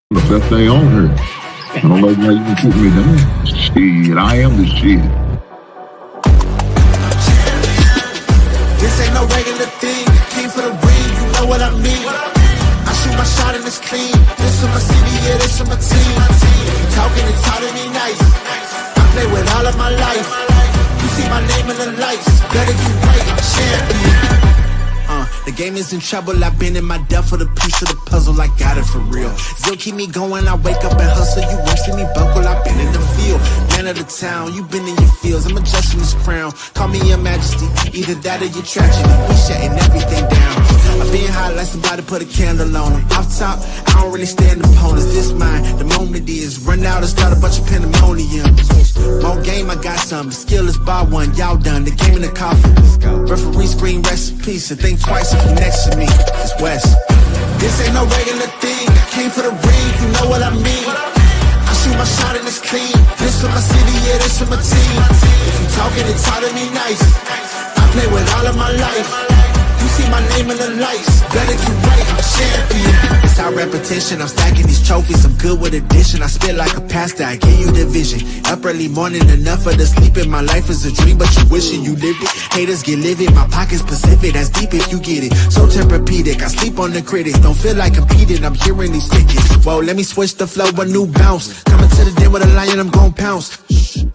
The best thing on her. I don't know why you can put me down. Shit, I am the shit. This ain't no regular thing. I came for the ring, you know what I mean. I shoot my shot and it's clean. This for my city, yeah, this for my team. If you talking, it's talking me nice. I play with all of my life. You see my name in the lights. Better get right, I'm champion. The game is in trouble, I've been in my depth for the piece of the puzzle, I got it for real. Still keep me going, I wake up and hustle, you won't see me buckle, I've been in the field. Man of the town, you been in your fields, I'm adjusting this crown. Call me your majesty, either that or your tragedy, we shutting everything down. I've been hot like somebody put a candle on them. Off top, I don't really stand opponents, this mine. The moment is run out and start a bunch of pandemonium. More game, I got some, skill is bar one, y'all done, the game in the coffin. Referee screen recipes, so think twice if you next to me, it's West. This ain't no regular thing, I came for the ring, you know what I mean. I shoot my shot and it's clean, this for my city, yeah, this for my team. If you talking, it's hard to me nice. I play with all of my life. You see my name in the lights, better get right, I'm champion. It's our repetition, I'm stacking these trophies, I'm good with addition. I spit like a pastor, I give you the vision. Up early morning, enough for the sleeping. My life is a dream, but you wishing you lived it. Haters get livid, my pocket's Pacific, that's deep if you get it. So Tempur-Pedic, I sleep on the critics. Don't feel like competing, I'm hearing these tickets. Whoa, let me switch the flow, a new bounce. Coming to the den with a lion, I'm gon' pounce.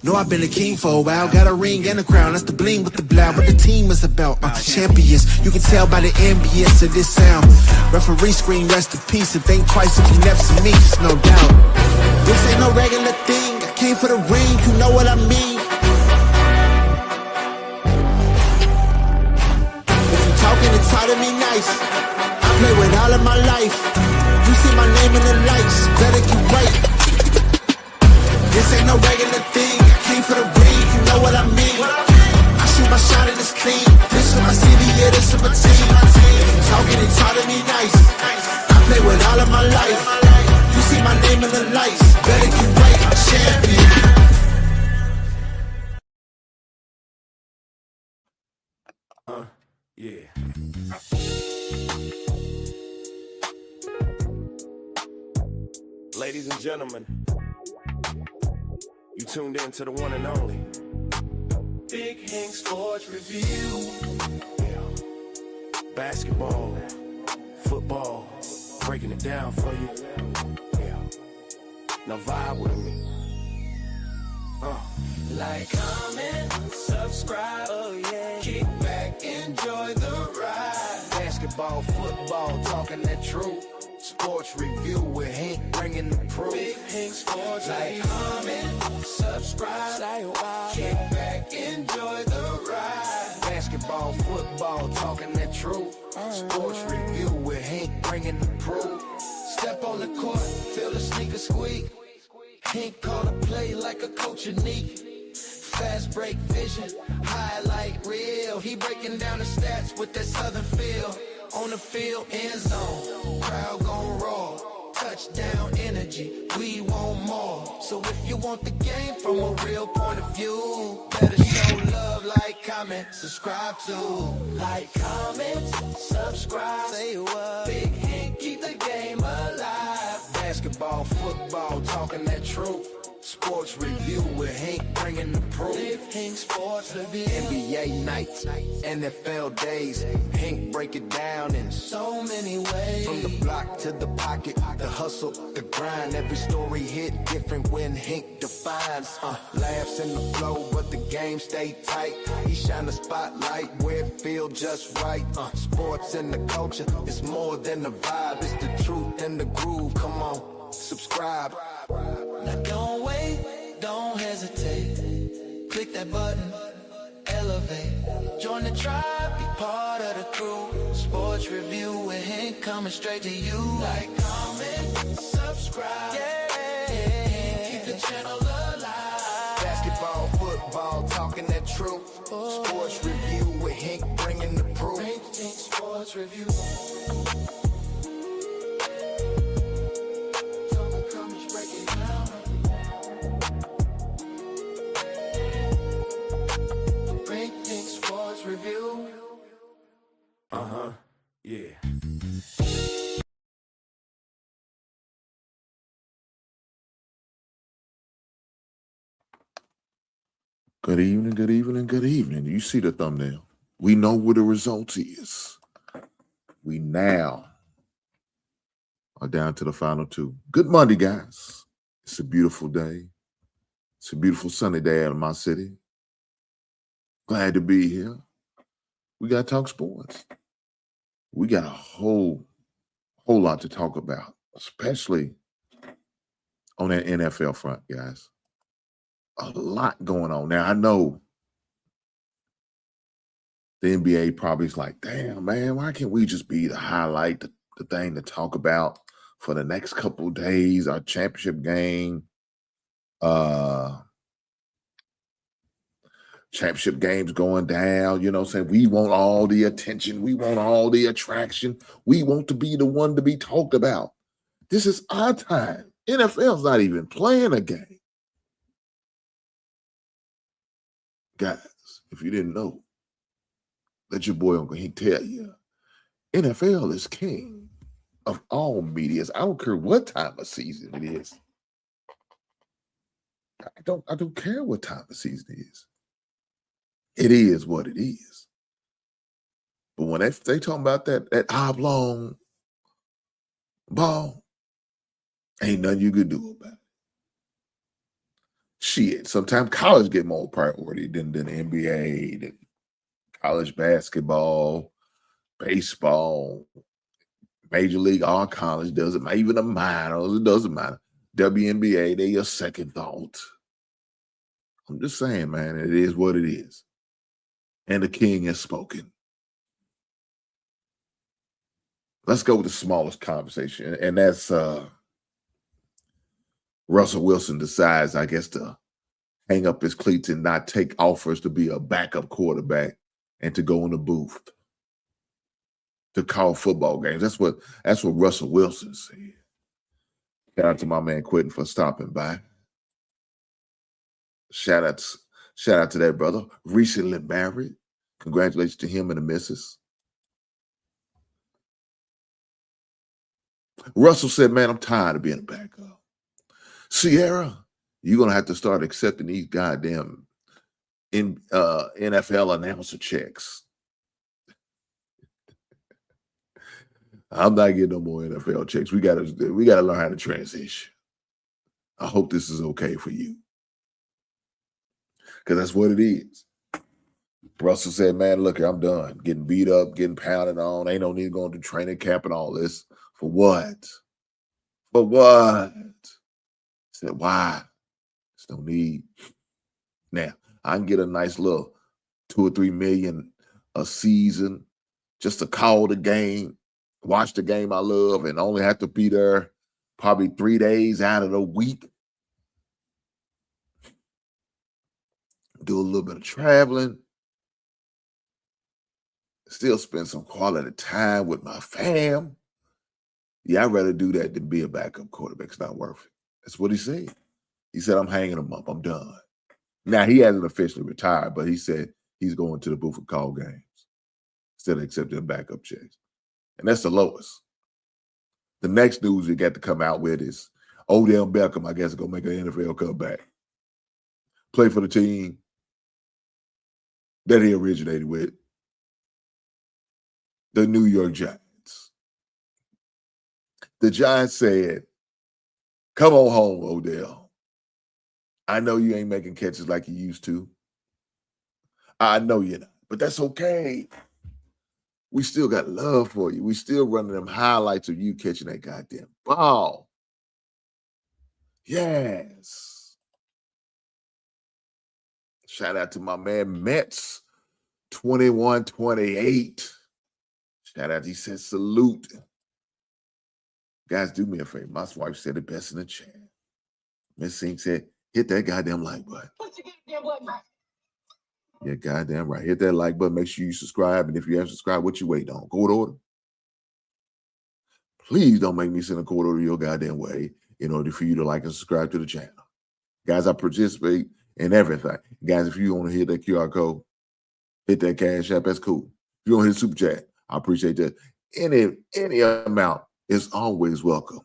Know I've been a king for a while, got a ring and a crown, that's the bling with the blow. What the team is about, champions. You can tell by the ambience of this sound. Referee screen, rest in peace, and think twice if you next to me, it's no doubt. This ain't no regular thing, I came for the ring, you know what I mean. If you talking, it's hard to me nice. I play with all of my life. You see my name in the lights, better get right. This ain't no regular thing, I came for the ring, you know what I mean. I shoot my shot and it's clean, this for my city, yeah, this for my team. If you talking, it's hard to me nice. I play with all of my life. You see my name in the lights, better get right, I'm champion. Yeah. Ladies and gentlemen, you tuned in to the one and only Big Hank Sports Review. Yeah. Basketball, football, breaking it down for you. Yeah. Now vibe with me. Like, comment, subscribe, oh yeah. Kick back, enjoy the ride. Basketball, football, talking that truth. Sports review with Hank, bringing the proof. Big Hank Sports. Like, comment, subscribe, kick back, enjoy the ride. Basketball, football, talking that truth. Sports review with Hank, bringing the proof. Step on the court, feel the sneaker squeak. Hank call a play like a coach unique. Fast break vision, highlight reel. He breaking down the stats with that southern feel. On the field, end zone, crowd gon' roar. Touchdown energy, we want more. So if you want the game from a real point of view, better show love, like, comment, subscribe to. Like, comment, subscribe, say what. Big Hank, keep the game alive. Basketball, football, talking that truth. Sports review with Hank, bringing the proof. Big Hank Sports Review. NBA nights, NFL days. Hank break it down in so many ways. From the block to the pocket, the hustle, the grind. Every story hit different when Hank defines. Laughs in the flow, but the game stay tight. He shine the spotlight where it feel just right. Sports and the culture, it's more than a vibe. It's the truth and the groove. Come on, subscribe. Now don't wait, don't hesitate. Click that button, elevate. Join the tribe, be part of the crew. Sports review with Hank coming straight to you. Like, comment, subscribe, yeah. Keep the channel alive. Basketball, football, talking that truth. Sports review with Hank, bringing the proof. Hank Sports Review. Review. Yeah. Good evening, good evening, good evening. You see the thumbnail. We know what the result is. We now are down to the final two. Good Monday, guys. It's a beautiful day. It's a beautiful sunny day out of my city. Glad to be here. We got to talk sports. We got a whole lot to talk about, especially on that NFL front, guys. A lot going on. Now, I know the NBA probably is like, damn, man, why can't we just be the highlight, the thing to talk about for the next couple of days, our championship game, championship games going down, you know what I'm saying? We want all the attention. We want all the attraction. We want to be the one to be talked about. This is our time. NFL's not even playing a game. Guys, if you didn't know, let your boy Uncle Hank tell you, NFL is king of all medias. I don't care what time of season it is. I don't care what time of season it is. It is what it is. But when they talking about that oblong ball, ain't nothing you could do about it. Shit, sometimes college get more priority than the NBA, than college basketball, baseball, Major League, all college doesn't matter, even the minors, it doesn't matter. WNBA, they your second thought. I'm just saying, man, it is what it is. And the king has spoken. Let's go with the smallest conversation, and that's Russell Wilson decides, I guess, to hang up his cleats and not take offers to be a backup quarterback and to go in the booth to call football games. That's what Russell Wilson said. Shout out to my man Quentin for stopping by. Shout out to that brother. Recently married. Congratulations to him and the missus. Russell said, man, I'm tired of being a backup. Sierra, you're going to have to start accepting these goddamn NFL announcer checks. I'm not getting no more NFL checks. We gotta learn how to transition. I hope this is okay for you. Because that's what it is. Russell said, man, look, I'm done. Getting beat up, getting pounded on. Ain't no need going to training camp and all this. For what? For what? I said, why? There's no need. Now, I can get a nice little 2 or 3 million a season just to call the game, watch the game I love, and only have to be there probably 3 days out of the week. Do a little bit of traveling. Still spend some quality time with my fam. Yeah, I'd rather do that than be a backup quarterback. It's not worth it. That's what he said. He said, I'm hanging him up. I'm done. Now, he hasn't officially retired, but he said he's going to the booth and call games instead of accepting a backup checks. And that's the lowest. The next news we got to come out with is Odell Beckham, I guess, is going to make an NFL comeback. Play for the team that he originated with, the New York Giants. The Giants said, come on home, Odell. I know you ain't making catches like you used to. I know you're not, but that's okay. We still got love for you. We still running them highlights of you catching that goddamn ball. Yes. Shout out to my man Mets, 21-28. Shout out, he said salute. Guys, do me a favor. My wife said it best in the chat. Miss Singh said, hit that goddamn like button. Put your goddamn button right. Yeah, goddamn right. Hit that like button. Make sure you subscribe. And if you haven't subscribed, what you wait on? Court order? Please don't make me send a court order your goddamn way in order for you to like and subscribe to the channel. Guys, I participate in everything. Guys, if you want to hit that QR code, hit that Cash App, that's cool. If you want to hit Super Chat, I appreciate that. Any amount is always welcome.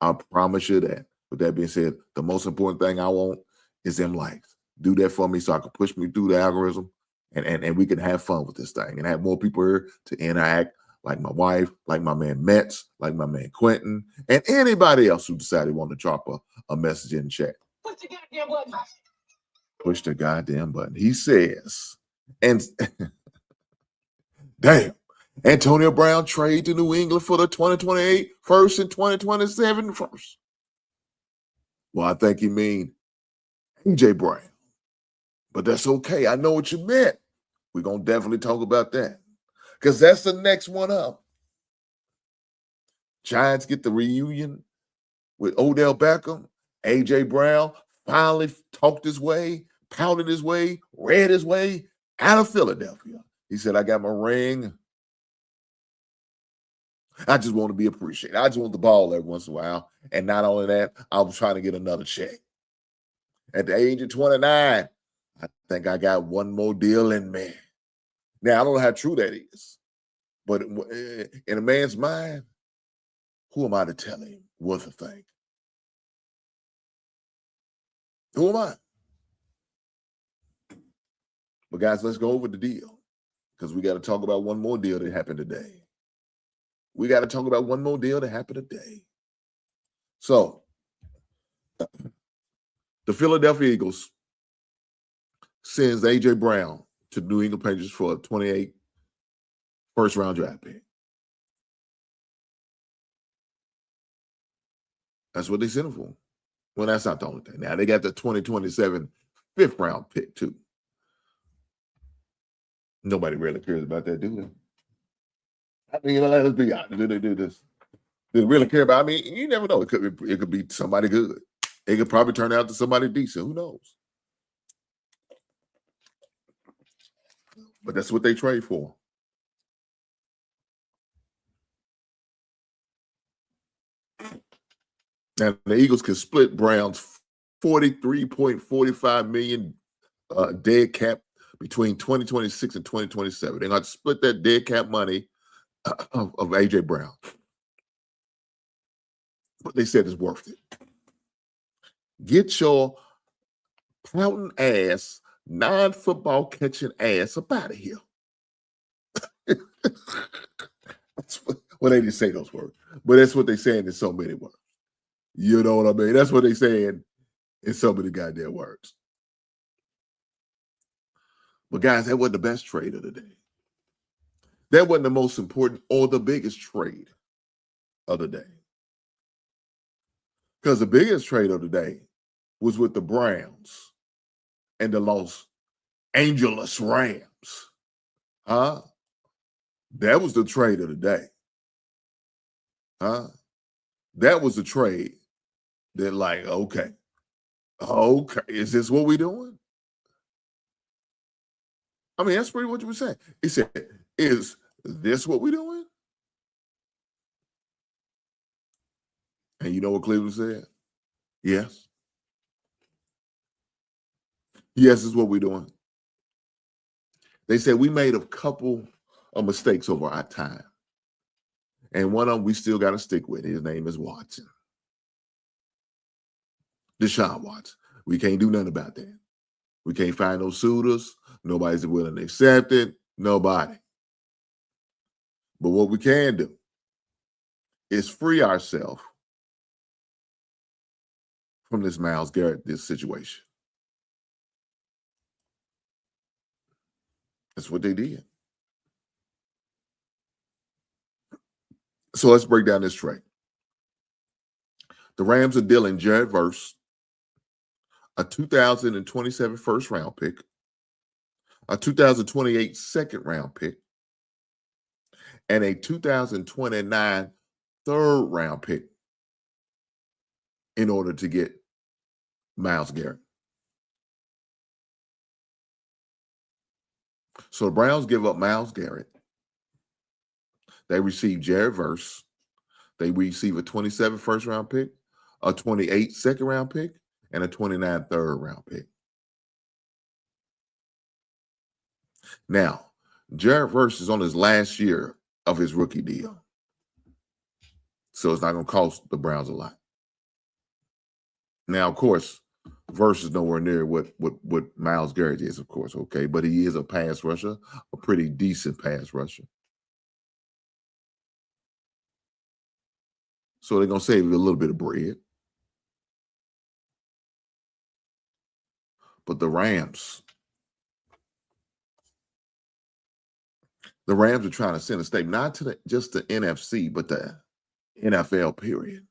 I promise you that. With that being said, the most important thing I want is them likes. do that for me so I can push me through the algorithm and we can have fun with this thing and have more people here to interact, like my wife, like my man Metz, like my man Quentin, and anybody else who decided want to drop a message in the chat. Push the goddamn button. Push the goddamn button. He says, and damn, Antonio Brown trade to New England for the 2028 first and 2027 first. Well, I think he mean AJ Brown. But that's okay. I know what you meant. We're going to definitely talk about that. Because that's the next one up. Giants get the reunion with Odell Beckham. AJ Brown finally talked his way, pouted his way, read his way out of Philadelphia. He said, I got my ring. I just want to be appreciated. I just want the ball every once in a while. And not only that, I was trying to get another check. At the age of 29, I think I got one more deal in me. Now, I don't know how true that is. But in a man's mind, who am I to tell him what to think? Who am I? But guys, let's go over the deal because we got to talk about one more deal that happened today. We got to talk about one more deal that happened today. So, the Philadelphia Eagles sends A.J. Brown to New England Patriots for a 28 first-round draft pick. That's what they sent him for. Well, that's not the only thing. Now, they got the 2027 fifth-round pick, too. Nobody really cares about that, do they? I mean, let's be honest. Do they do this? Do they really care about? I mean, you never know. It could be somebody good. It could probably turn out to somebody decent. Who knows? But that's what they trade for. Now, the Eagles can split Brown's $43.45 million dead cap between 2026 and 2027. They're going to split that dead cap money of A.J. Brown. But they said it's worth it. Get your pouting ass, non-football catching ass up out of here. Well, they didn't say those words, but that's what they're saying in so many words. You know what I mean? That's what they're saying in so many goddamn words. But guys, that wasn't the best trade of the day. That wasn't the most important or the biggest trade of the day. Because the biggest trade of the day was with the Browns and the Los Angeles Rams. Huh? That was the trade of the day. Huh? That was the trade that, like, okay, is this what we're doing? I mean, that's pretty much what you were saying. He said, is this what we're doing? And you know what Cleveland said? Yes. Yes, is what we're doing. They said we made a couple of mistakes over our time. And one of them we still got to stick with. His name is Watson. Deshaun Watson. We can't do nothing about that. We can't find no suitors. Nobody's willing to accept it. Nobody. But what we can do is free ourselves from this Myles Garrett, this situation. That's what they did. So let's break down this trade. The Rams are dealing Jared Verse, a 2027 first round pick, a 2028 second round pick, and a 2029 third round pick in order to get Myles Garrett. So the Browns give up Myles Garrett. They receive Jared Verse. They receive a 27 first round pick, a 28 second round pick, and a 29 third round pick. Now, Jared Verse is on his last year of his rookie deal. So it's not going to cost the Browns a lot. Now, of course, versus nowhere near what Myles Garrett is, of course, okay? But he is a pass rusher, a pretty decent pass rusher. So they're going to save you a little bit of bread. But the Rams are trying to send a statement, not to just the NFC, but the NFL, period.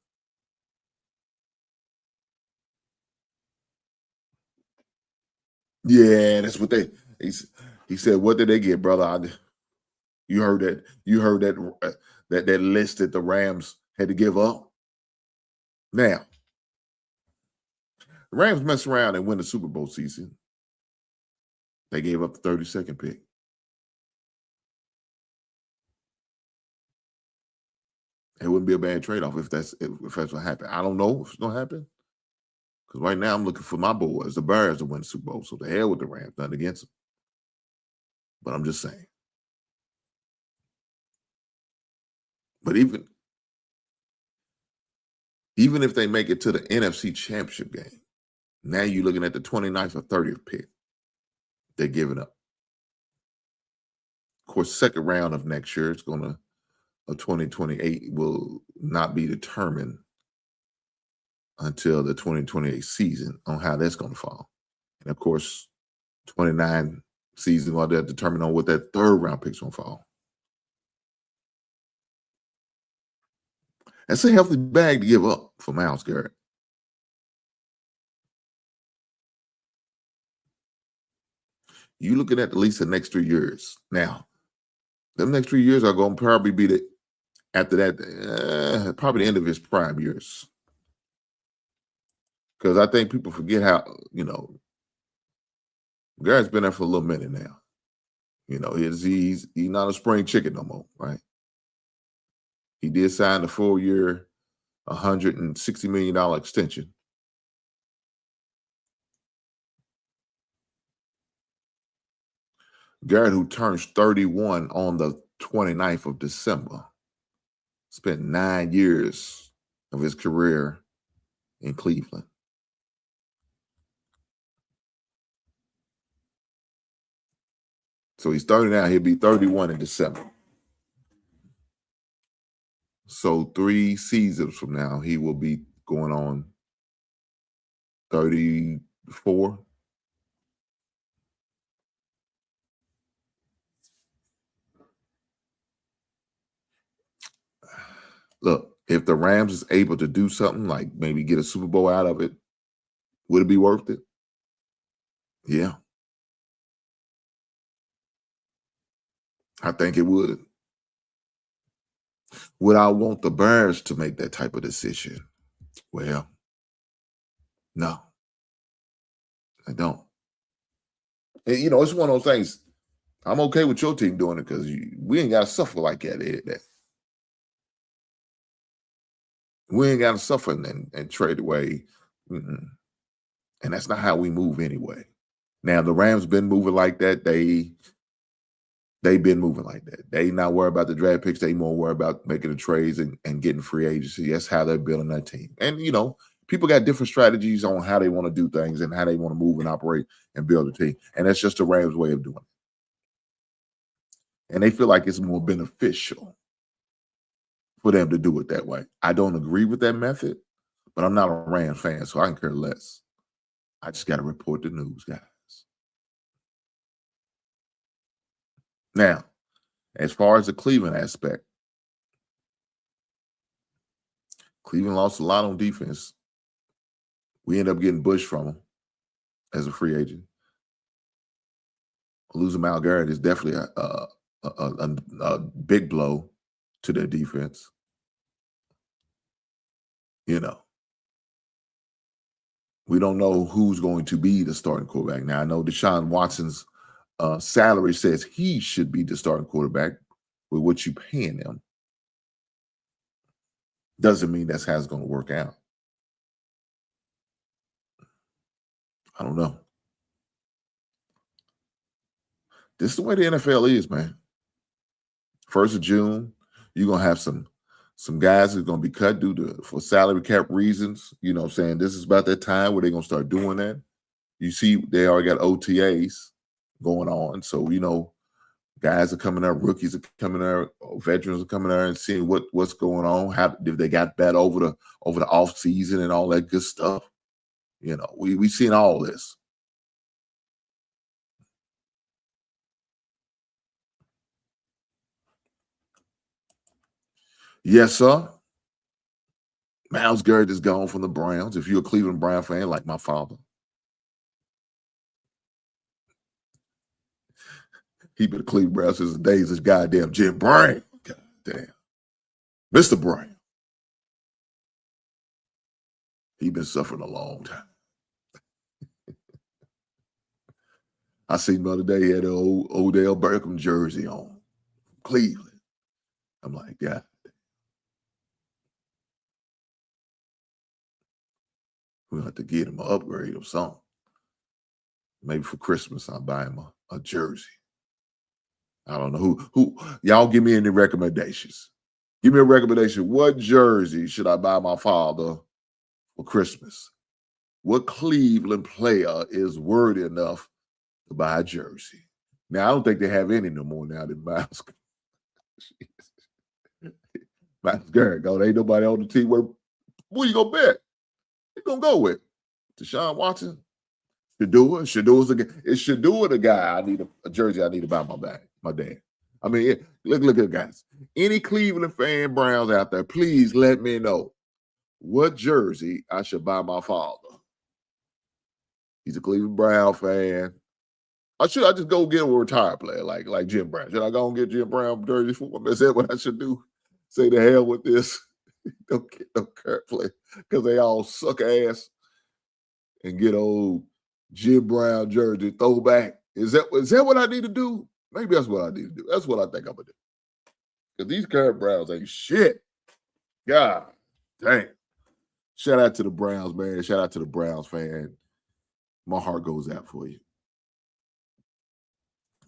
Yeah, that's what he said, what did they get, brother? You heard that? You heard that list that the Rams had to give up? Now, the Rams mess around and win the Super Bowl season. They gave up the 32nd pick. It wouldn't be a bad trade-off if that's what happened. I don't know if it's gonna happen. Because right now I'm looking for my boys, the Bears, to win the Super Bowl. So the hell with the Rams, nothing against them. But I'm just saying. But even if they make it to the NFC Championship game, now you're looking at the 29th or 30th pick. They're giving up. Of course, second round of next year, of 2028 will not be determined until the 2028 season on how that's going to fall. And of course, 29 season will determine on what that third round pick's going to fall. That's a healthy bag to give up for Myles Garrett. You looking at least the next 3 years. Now, the next 3 years are going to probably be after that, probably the end of his prime years. Because I think people forget how, Garrett's been there for a little minute now. He's not a spring chicken no more, right? He did sign the 4-year, $160 million extension. Garrett, who turns 31 on the 29th of December, spent 9 years of his career in Cleveland. So he's 30 now. He'll be 31 in December. So 3 seasons from now, he will be going on 34. Look, if the Rams is able to do something like maybe get a Super Bowl out of it, would it be worth it? Yeah. I think it would. Would I want the Bears to make that type of decision? Well, no, I don't. And, it's one of those things. I'm okay with your team doing it because we ain't got to suffer like that. We ain't got to suffer and trade away. Mm-mm. And that's not how we move anyway. Now, the Rams been moving like that. They've been moving like that. They not worried about the draft picks. They more worried about making the trades and getting free agency. That's how they're building that team. And, people got different strategies on how they want to do things and how they want to move and operate and build a team. And that's just the Rams' way of doing it. And they feel like it's more beneficial for them to do it that way. I don't agree with that method, but I'm not a Rams fan, so I can care less. I just got to report the news, guys. Now, as far as the Cleveland aspect, Cleveland lost a lot on defense. We end up getting Bush from him as a free agent. Losing Myles Garrett is definitely a big blow to their defense. We don't know who's going to be the starting quarterback. Now, I know Deshaun Watson's salary says he should be the starting quarterback with what you're paying him. Doesn't mean that's how it's going to work out. I don't know. This is the way the NFL is, man. 1st of June, you're going to have some Some guys are going to be cut for salary cap reasons. You know what I'm saying? This is about that time where they're going to start doing that. You see, they already got OTAs going on. So, guys are coming out, rookies are coming out, veterans are coming out and seeing what's going on. How if they got better over the off season and all that good stuff. We seen all this. Yes, sir. Myles Garrett is gone from the Browns. If you're a Cleveland Brown fan, like my father, he been a Cleveland Brown since the days of goddamn Jim Brown. God damn. Mr. Brown. He been suffering a long time. I seen him the other day, he had an old Odell Beckham jersey on. Cleveland. I'm like, God. We'll have to get him an upgrade or something. Maybe for Christmas, I'll buy him a jersey. I don't know who. Y'all give me any recommendations. Give me a recommendation. What jersey should I buy my father for Christmas? What Cleveland player is worthy enough to buy a jersey? Now, I don't think they have any no more now than Myles. Myles Garrett. There ain't nobody on the team. Who you going to bet? You going to go with? Deshaun Watson? Shadua? It's Shadua the guy I need a jersey I need to buy my dad. I mean, look at guys. Any Cleveland fan Browns out there, please let me know what jersey I should buy my father. He's a Cleveland Brown fan. Or should I just go get a retired player like Jim Brown? Should I go and get Jim Brown jersey for him? Is that what I should do? Say the hell with this. Don't get no current player because they all suck ass and get old Jim Brown jersey throwback. Is that what I need to do? Maybe that's what I need to do. That's what I think I'm gonna do. Because these current Browns ain't shit. God damn. Shout out to the Browns, man. Shout out to the Browns fan. My heart goes out for you.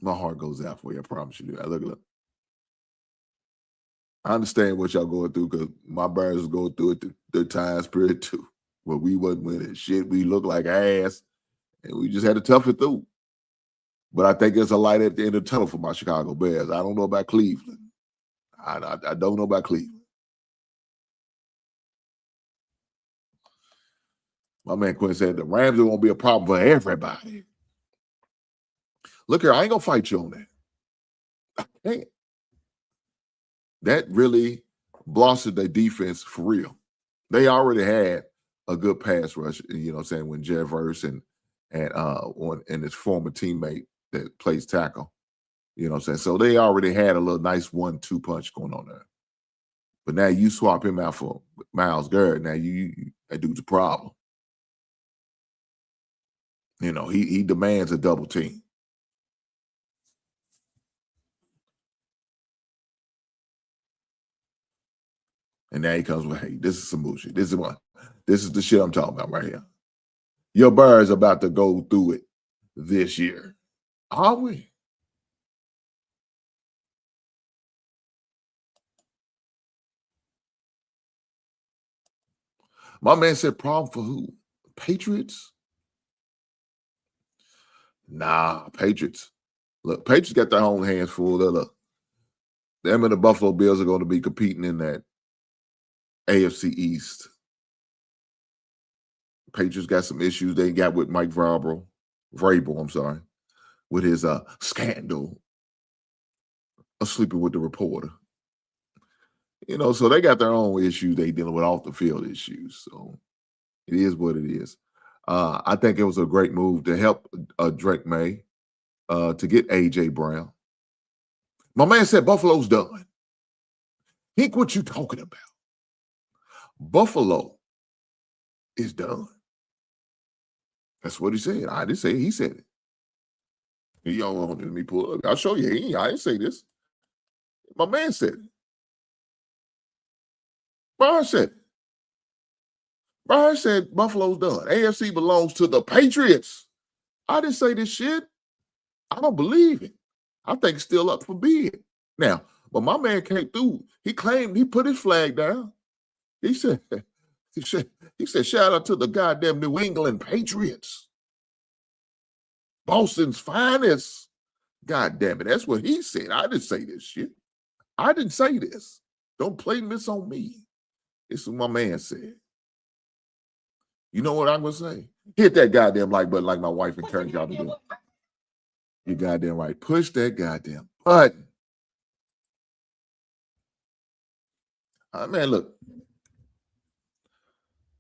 My heart goes out for you. I promise you. Look. I understand what y'all going through because my Browns was going through it the time period too. Where we wasn't winning shit. We looked like ass. And we just had to tough it through. But I think there's a light at the end of the tunnel for my Chicago Bears. I don't know about Cleveland. I don't know about Cleveland. My man Quinn said the Rams are going to be a problem for everybody. Look here, I ain't going to fight you on that. I can't. That really blasted their defense for real. They already had a good pass rush, you know what I'm saying, when Jervers and his former teammate that plays tackle. You know what I'm saying? So they already had a little nice 1-2 punch going on there. But now you swap him out for Myles Garrett. Now that dude's a problem. He demands a double team. And now he comes with, hey, this is some bullshit. This is the shit I'm talking about right here. Your Bears about to go through it this year. Are we? My man said problem for who? Patriots? Nah, Patriots. Look, Patriots got their own hands full. Look, them and the Buffalo Bills are going to be competing in that AFC East. Patriots got some issues they got with Mike Vrabel, with his scandal of sleeping with the reporter. So they got their own issues they dealing with off the field issues. So it is what it is. I think it was a great move to help Drake May to get A.J. Brown. My man said Buffalo's done. Think what you talking about. Buffalo is done. That's what he said. I didn't say it. He said it. Let me pull it up. I'll show you. I didn't say this. My man said it. Brian said it. Brian said Buffalo's done. AFC belongs to the Patriots. I didn't say this shit. I don't believe it. I think it's still up for bid. Now, But my man came through. He claimed he put his flag down. He said, he said, shout out to the goddamn New England Patriots. Boston's finest. God damn it. That's what he said. I didn't say this shit. I didn't say this. Don't blame this on me. This is what my man said. You know what I'm going to say? Hit that goddamn like button like my wife encouraged y'all to do. You goddamn right. Push that goddamn button. Man, look.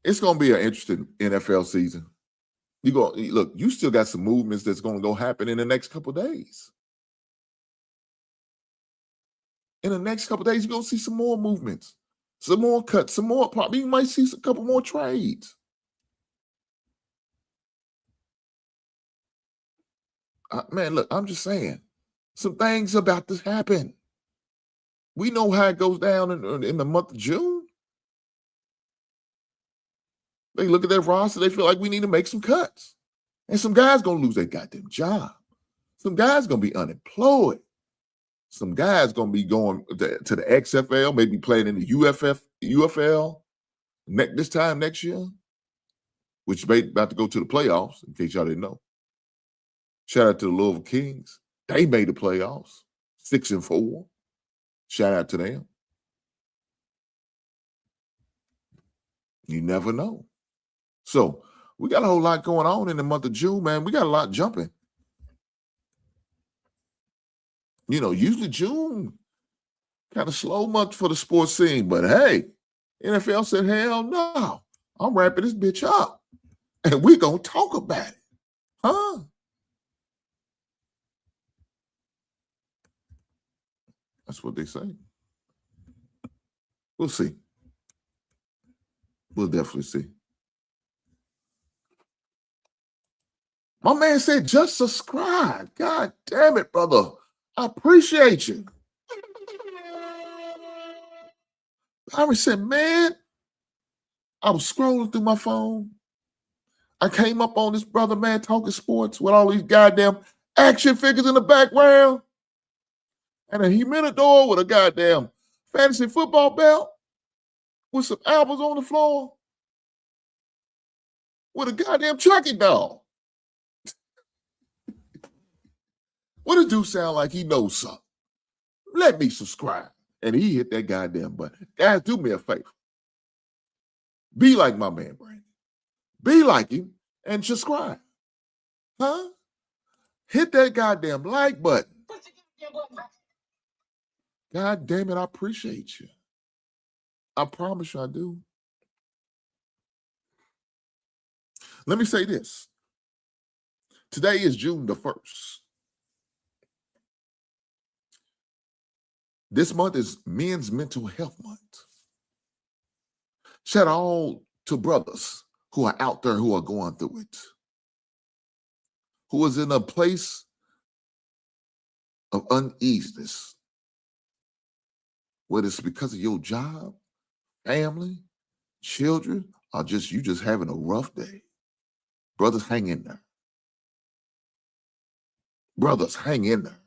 It's going to be an interesting NFL season. You still got some movements that's going to go happen in the next couple of days. In the next couple of days, you're going to see some more movements, some more cuts, some more. Probably you might see a couple more trades. Man, look, I'm just saying, some things about to happen. We know how it goes down in the month of June. They look at their roster, they feel like we need to make some cuts. And some guys going to lose their goddamn job. Some guys going to be unemployed. Some guys going to be going to the XFL, maybe playing in the UFL this time next year, which is about to go to the playoffs, in case y'all didn't know. Shout out to the Louisville Kings. They made the playoffs, 6-4. Shout out to them. You never know. So we got a whole lot going on in the month of June, man. We got a lot jumping. You know, usually June, kind of slow month for the sports scene. But hey, NFL said, hell no. I'm wrapping this bitch up. And we're going to talk about it. Huh? That's what they say. We'll see. We'll definitely see. My man said, just subscribe. God damn it, brother. I appreciate you. I said, man, I was scrolling through my phone. I came up on this brother, man, talking sports with all these goddamn action figures in the background. And a humidor with a goddamn fantasy football belt with some apples on the floor with a goddamn Chucky doll. What does dude sound like he knows something? Let me subscribe. And he hit that goddamn button. Guys, do me a favor. Be like my man, Brandon. Be like him and subscribe. Huh? Hit that goddamn like button. God damn it, I appreciate you. I promise you I do. Let me say this. Today is June the 1st. This month is Men's Mental Health Month. Shout out all to brothers who are out there who are going through it, who is in a place of uneasiness, whether it's because of your job, family, children, or you just having a rough day. Brothers, hang in there. Brothers, hang in there.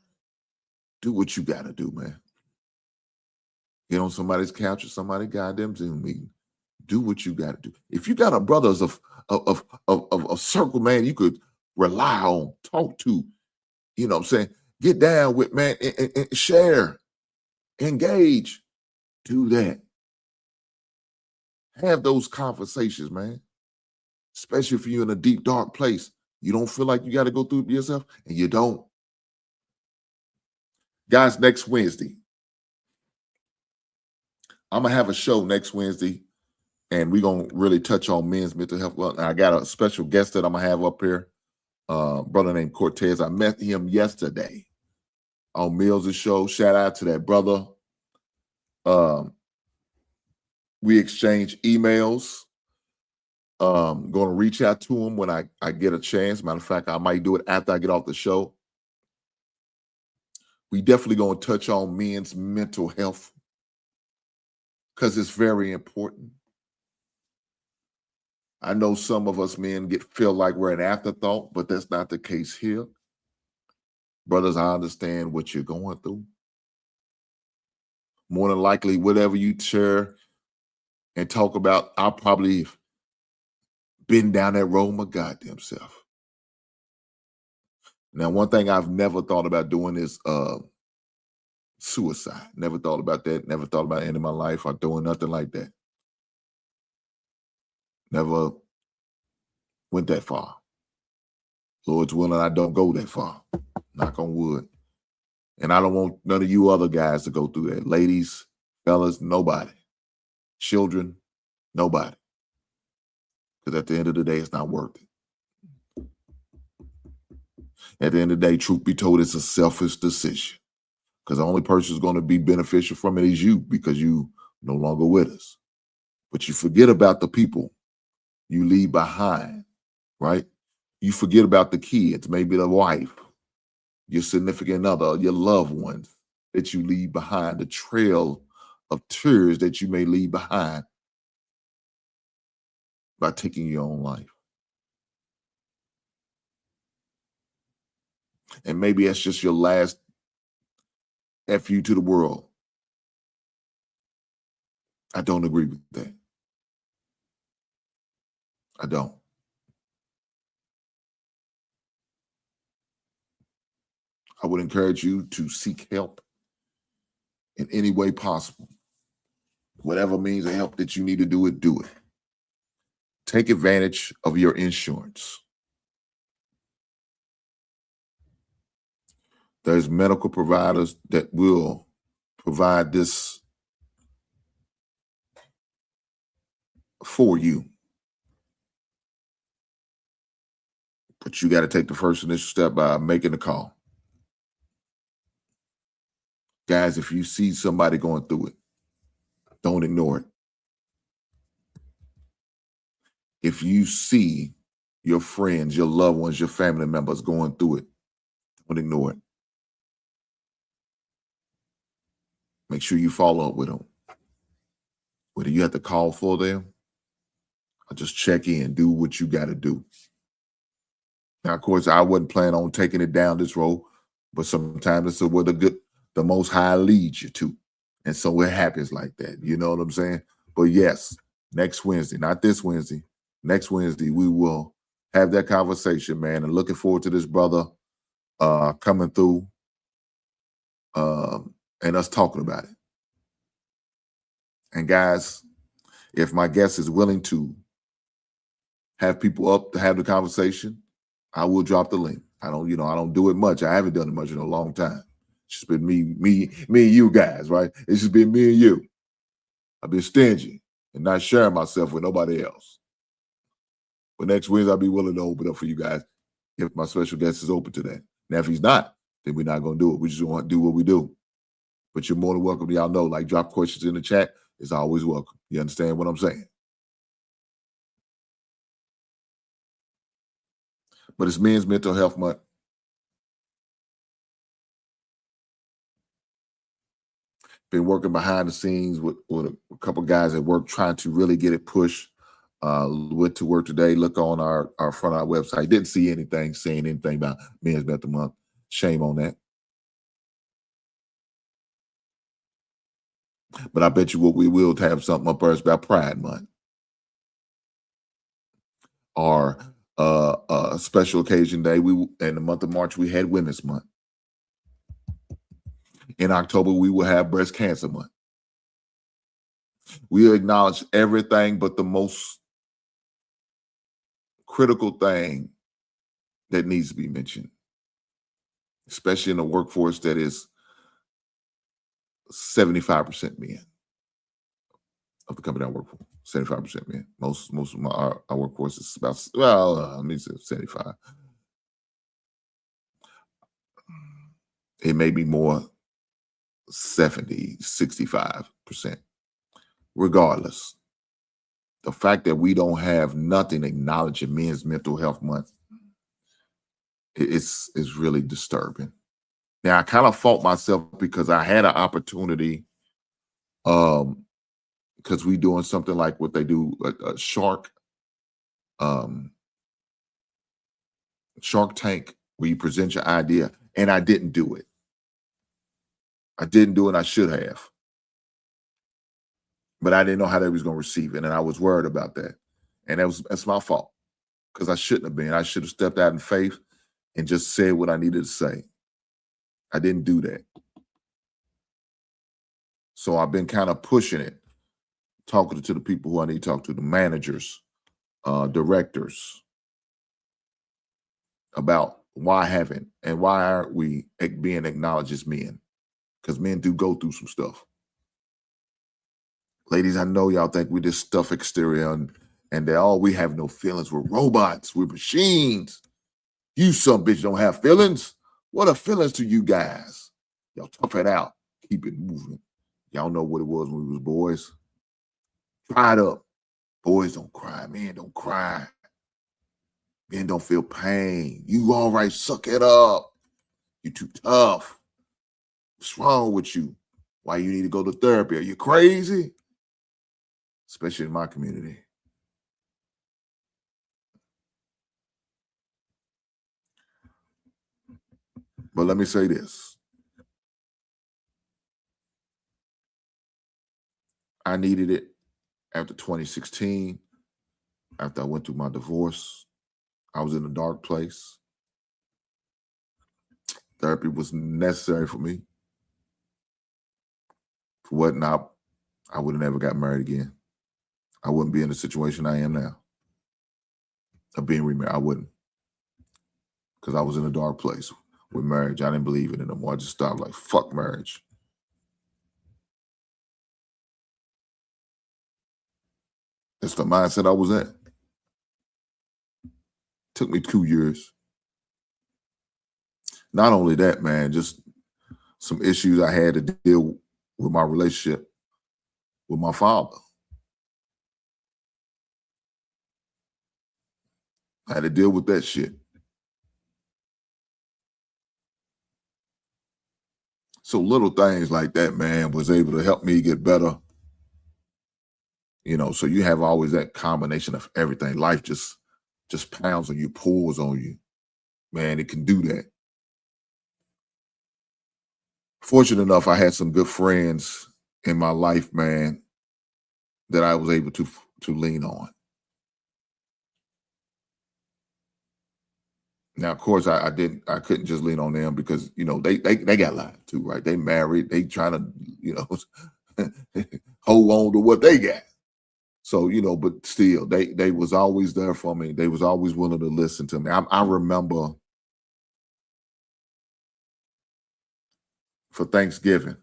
Do what you got to do, man. Get on somebody's couch or somebody's goddamn Zoom meeting. Do what you got to do. If you got a brothers of circle, man, you could rely on, talk to, you know what I'm saying? Get down with, man, and share, engage, do that. Have those conversations, man. Especially if you're in a deep, dark place. You don't feel like you got to go through it yourself, and you don't. Guys, next Wednesday, I'm going to have a show next Wednesday, and we're going to really touch on men's mental health. Well, I got a special guest that I'm going to have up here, brother named Cortez. I met him yesterday on Mills' show. Shout out to that brother. We exchange emails. Going to reach out to him when I get a chance. Matter of fact, I might do it after I get off the show. We definitely going to touch on men's mental health because it's very important. I know some of us men feel like we're an afterthought, but that's not the case here. Brothers, I understand what you're going through. more than likely, whatever you share and talk about, I'll probably been down that road my goddamn self. Now, one thing I've never thought about doing is suicide. Never thought about that. Never thought about ending my life or doing nothing like that. Never went that far. Lord's willing, I don't go that far. Knock on wood. And I don't want none of you other guys to go through that. Ladies, fellas, nobody. Children, nobody. Because at the end of the day, it's not worth it. At the end of the day, truth be told, it's a selfish decision. Because the only person who's going to be beneficial from it is you, because you no longer with us. But you forget about the people you leave behind, right? You forget about the kids, maybe the wife, your significant other, your loved ones that you leave behind, the trail of tears that you may leave behind by taking your own life. And maybe that's just your last F you to the world. I don't agree with that. I don't. I would encourage you to seek help in any way possible. Whatever means of help that you need to do it, do it. Take advantage of your insurance. There's medical providers that will provide this for you. But you got to take the first initial step by making the call. Guys, if you see somebody going through it, don't ignore it. If you see your friends, your loved ones, your family members going through it, don't ignore it. Make sure you follow up with them. Whether you have to call for them or just check in, do what you got to do. Now, of course, I wasn't planning on taking it down this road, but sometimes it's where the Most High leads you to. And so it happens like that. You know what I'm saying? But yes, next Wednesday, not this Wednesday, next Wednesday, we will have that conversation, man. And looking forward to this brother coming through and us talking about it. And guys, if my guest is willing to have people up to have the conversation, I will drop the link. I don't do it much. I haven't done it much in a long time. It's just been me and you guys, right? It's just been me and you. I've been stingy and not sharing myself with nobody else. But next Wednesday, I'll be willing to open up for you guys if my special guest is open to that. Now, if he's not, then we're not going to do it. We just want to do what we do. But you're more than welcome. Y'all know, like, drop questions in the chat. It's always welcome. You understand what I'm saying? But it's Men's Mental Health Month. Been working behind the scenes with a couple guys at work trying to really get it pushed. Went to work today. Look on our front of our website. Didn't see anything saying anything about Men's Mental Month. Shame on that. But I bet you what we will have something up there about Pride Month. Or a special occasion day. In the month of March, we had Women's Month. In October, we will have Breast Cancer Month. We acknowledge everything but the most critical thing that needs to be mentioned, especially in a workforce that is 75% men of the company I work for. 75% men. Most of our workforce is about, let me say 75. It may be more 70, 65%. Regardless, the fact that we don't have nothing acknowledging Men's Mental Health Month is really disturbing. Now, I kind of fault myself because I had an opportunity, because we doing something like what they do, a Shark Tank, where you present your idea, and I didn't do it. I should have. But I didn't know how they was going to receive it, and I was worried about that. And that's my fault, because I shouldn't have been. I should have stepped out in faith and just said what I needed to say. I didn't do that. So I've been kind of pushing it, talking to the people who I need to talk to, the managers, directors, about why haven't and why aren't we being acknowledged as men? Because men do go through some stuff. Ladies, I know y'all think we this stuff exterior and that we have no feelings. We're robots. We're machines. You some bitch don't have feelings. What are feelings to you guys? Y'all tough it out. Keep it moving. Y'all know what it was when we was boys. Try it up. Boys don't cry. Men don't cry. Men don't feel pain. You all right, suck it up. You too tough. What's wrong with you? Why you need to go to therapy? Are you crazy? Especially in my community. But let me say this. I needed it after 2016, after I went through my divorce. I was in a dark place. Therapy was necessary for me. If it wasn't, I would have never got married again. I wouldn't be in the situation I am now of being remarried. I wouldn't, because I was in a dark place with marriage. I didn't believe in it anymore. I just stopped, like, fuck marriage. That's the mindset I was in. Took me 2 years. Not only that, man, just some issues I had to deal with my relationship with my father. I had to deal with that shit. So little things like that, man, was able to help me get better. You know, so you have always that combination of everything. Life just pounds on you, pulls on you. Man, it can do that. Fortunate enough, I had some good friends in my life, man, that I was able to lean on. Now, of course, I couldn't just lean on them, because, you know, they got lives too, right? They married, they trying to, you know, hold on to what they got. So, you know, but still, they was always there for me. They was always willing to listen to me. I remember for Thanksgiving,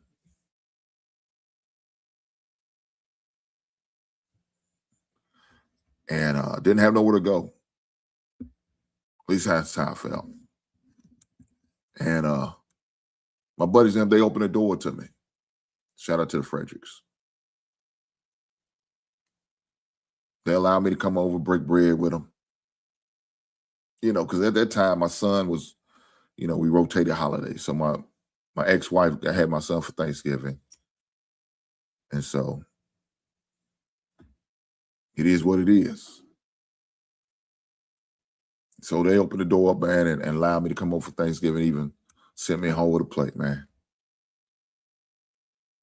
and didn't have nowhere to go. At least that's how I felt. And my buddies and them, they opened the door to me. Shout out to the Fredericks. They allowed me to come over, break bread with them. You know, because at that time, my son was, you know, we rotated holidays. So my ex-wife had my son for Thanksgiving. And so it is what it is. So they opened the door up, man, and allowed me to come over for Thanksgiving, even sent me home with a plate, man.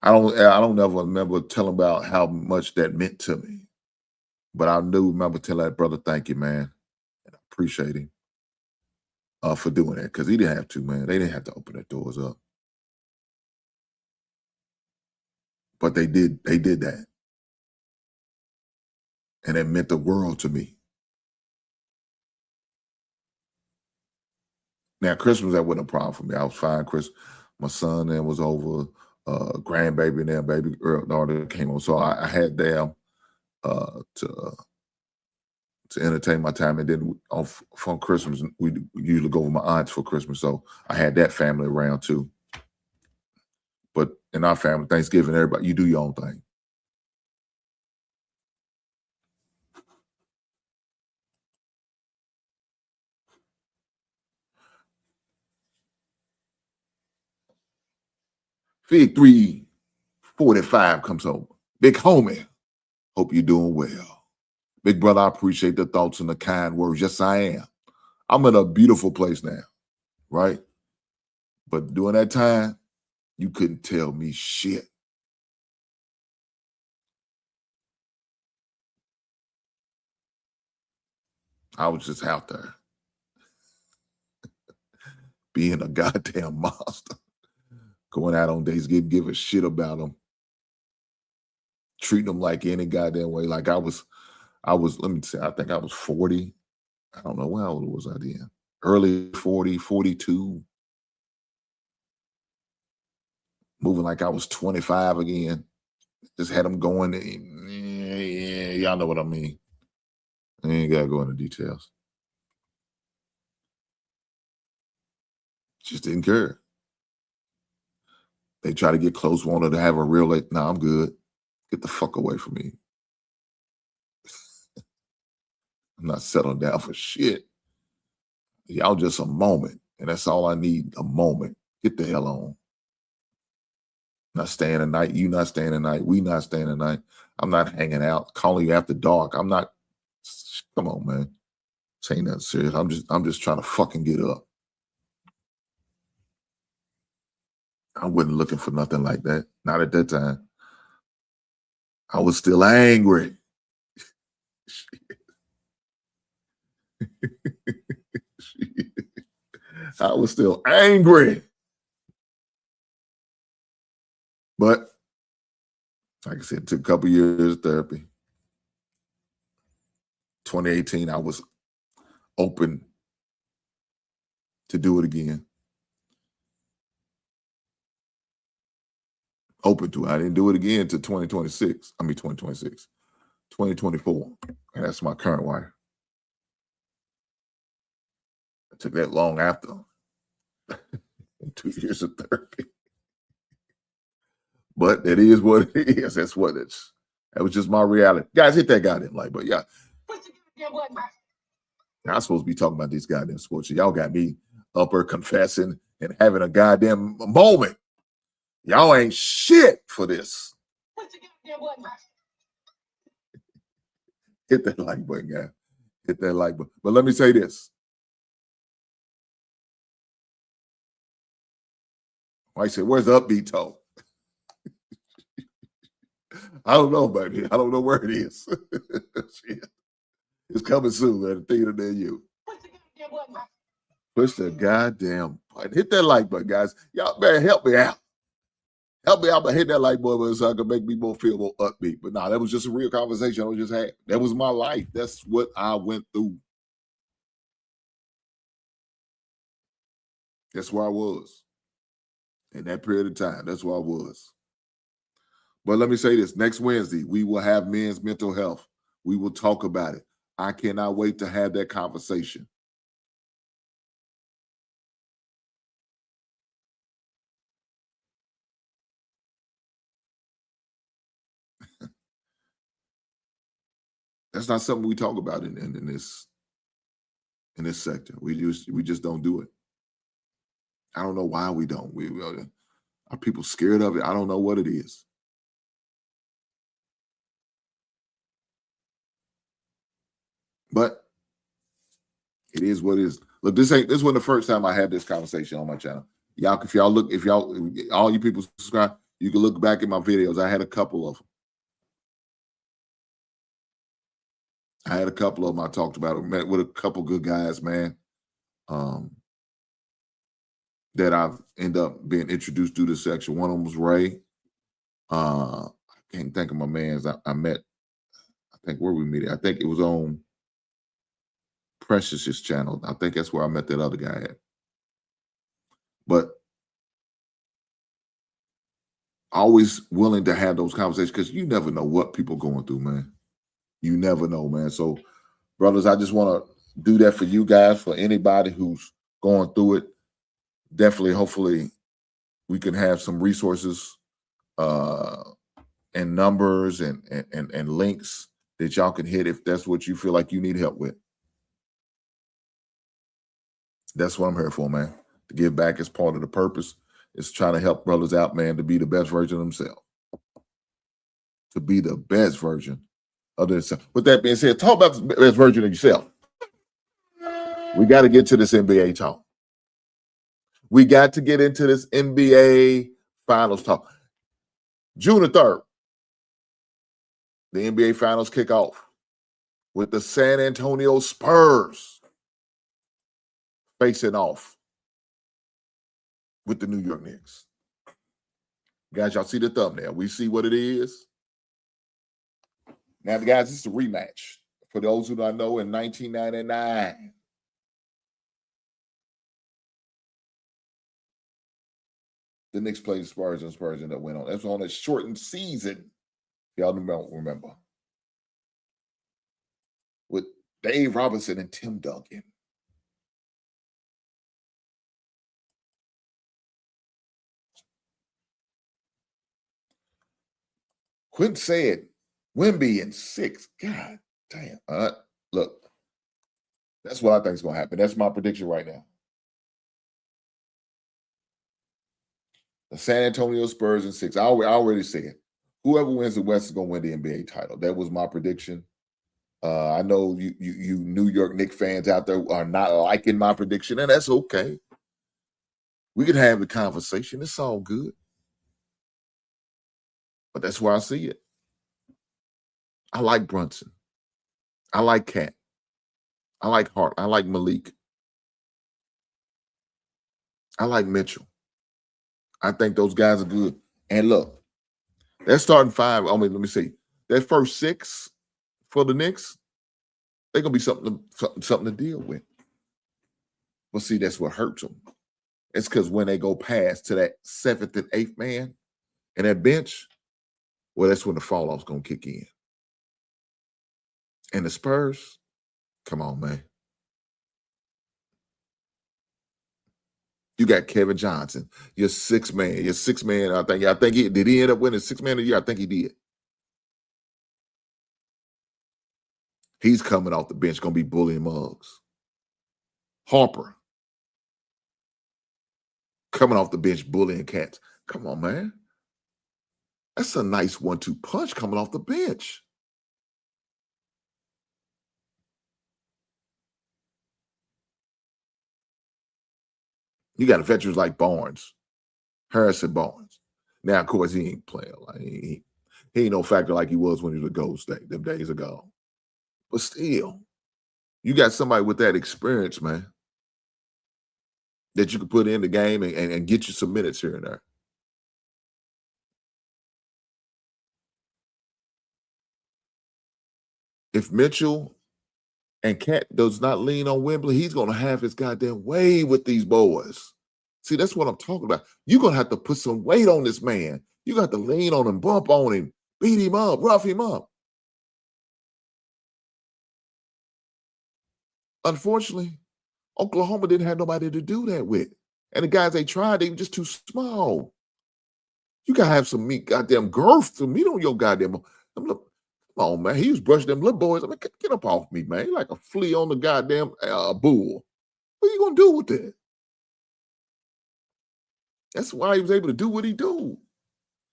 I don't ever remember telling about how much that meant to me. But I do remember telling that brother, thank you, man. And I appreciate him for doing that, because he didn't have to, man. They didn't have to open their doors up. But they did that. And it meant the world to me. Now, Christmas, that wasn't a problem for me. I was fine. My son then was over, grandbaby and their baby girl daughter came over. So I had them to entertain my time. And then from Christmas, we usually go with my aunts for Christmas. So I had that family around too. But in our family, Thanksgiving, everybody, you do your own thing. Fig 345 comes over. Big homie, hope you're doing well. Big brother, I appreciate the thoughts and the kind words. Yes, I am. I'm in a beautiful place now, right? But during that time, you couldn't tell me shit. I was just out there being a goddamn monster, going out on dates, give a shit about them, treating them like any goddamn way. Like I was, let me say, I think I was 40. I don't know how old was I then. Early 40, 42. Moving like I was 25 again. Just had them going. Yeah, y'all know what I mean. I ain't got to go into details. Just didn't care. They try to get close, wanted to have a real, nah, I'm good. Get the fuck away from me. I'm not settling down for shit. Y'all just a moment, and that's all I need, a moment. Get the hell on. Not staying the night. You not staying the night. We not staying the night. I'm not hanging out, calling you after dark. I'm not. Come on, man. This ain't that serious. I'm just trying to fucking get up. I wasn't looking for nothing like that. Not at that time. I was still angry. I was still angry. But like I said, it took a couple years of therapy. 2018, I was open to do it again. Open to it. I didn't do it again until 2026. 2024. And that's my current wife. It took that long after 2 years of therapy. But it is what it is. That's what it's. That was just my reality. Guys, hit that goddamn like, but yeah. I'm supposed to be talking about these goddamn sports. Y'all got me upper confessing and having a goddamn moment. Y'all ain't shit for this. Hit that like button, guys. Hit that like button. But let me say this. I said, where's the upbeat talk? I don't know, baby. I don't know where it is. Shit. It's coming soon, man. The theater near you. Push the goddamn button. Hit that like button, guys. Y'all, man, help me out. Help me out by hitting that like button so I can make me feel more upbeat. But nah, that was just a real conversation I just had. That was my life. That's what I went through. That's where I was. In that period of time, that's where I was. But let me say this. Next Wednesday, we will have men's mental health. We will talk about it. I cannot wait to have that conversation. That's not something we talk about in this sector. We just don't do it. I don't know why we don't. Are people scared of it? I don't know what it is. But it is what it is. Look, this wasn't the first time I had this conversation on my channel. Y'all, if all you people subscribe, you can look back at my videos. I had a couple of them. I talked about it. Met with a couple good guys, man. That I've ended up being introduced to this section. One of them was Ray. I can't think of my man's. I met. I think where we met. I think it was on Precious's channel. I think that's where I met that other guy at. But always willing to have those conversations because you never know what people going through, man. You never know, man. So, brothers, I just want to do that for you guys, for anybody who's going through it. Definitely, hopefully, we can have some resources and numbers and links that y'all can hit if that's what you feel like you need help with. That's what I'm here for, man. To give back is part of the purpose. It's trying to help brothers out, man, to be the best version of themselves. To be the best version of themselves. With that being said, talk about the best version of yourself. We got to get to this NBA talk. We got to get into this NBA Finals talk. June the 3rd, the NBA Finals kick off. with the San Antonio Spurs facing off with the New York Knicks. Guys, y'all see the thumbnail. We see what it is. Now, guys, this is a rematch. For those who don't know, in 1999, the Knicks played the Spurs, and the Spurs ended up winning on. That's on a shortened season. Y'all don't remember. With Dave Robinson and Tim Duncan. Quinn said, Wemby in 6. God damn. Look, that's what I think is going to happen. That's my prediction right now. The San Antonio Spurs in 6. I already said, whoever wins the West is going to win the NBA title. That was my prediction. I know you New York Knicks fans out there are not liking my prediction, and that's okay. We can have the conversation. It's all good. But that's where I see it. I like Brunson. I like Cat. I like Hart. I like Malik. I like Mitchell. I think those guys are good. And look, they're starting 5. I mean, let me see. That first 6 for the Knicks, they're gonna be something to deal with. But see, that's what hurts them. It's because when they go past to that 7th and 8th man and that bench, well, that's when the fall off's gonna kick in. And the Spurs, come on, man. You got Kevin Johnson, your 6th man. Your 6th man, I think he did he end up winning 6th man of the year? I think he did. He's coming off the bench, gonna be bullying mugs. Harper coming off the bench, bullying cats. Come on, man. That's a nice 1-2 punch coming off the bench. You got veterans like Barnes, Harrison Barnes. Now, of course, he ain't playing. Like he ain't no factor like he was when he was a Gold State. Them days ago. But still, you got somebody with that experience, man, that you can put in the game and get you some minutes here and there. If Mitchell and Cat does not lean on Wembley, he's going to have his goddamn way with these boys. See, that's what I'm talking about. You're going to have to put some weight on this man. You got to lean on him, bump on him, beat him up, rough him up. Unfortunately, Oklahoma didn't have nobody to do that with. And the guys they tried, they were just too small. You got to have some meat, goddamn girth to meat on your goddamn. Come on, man. He was brushing them little boys. I mean, get up off me, man. You're like a flea on the goddamn bull. What are you going to do with that? That's why he was able to do what he do.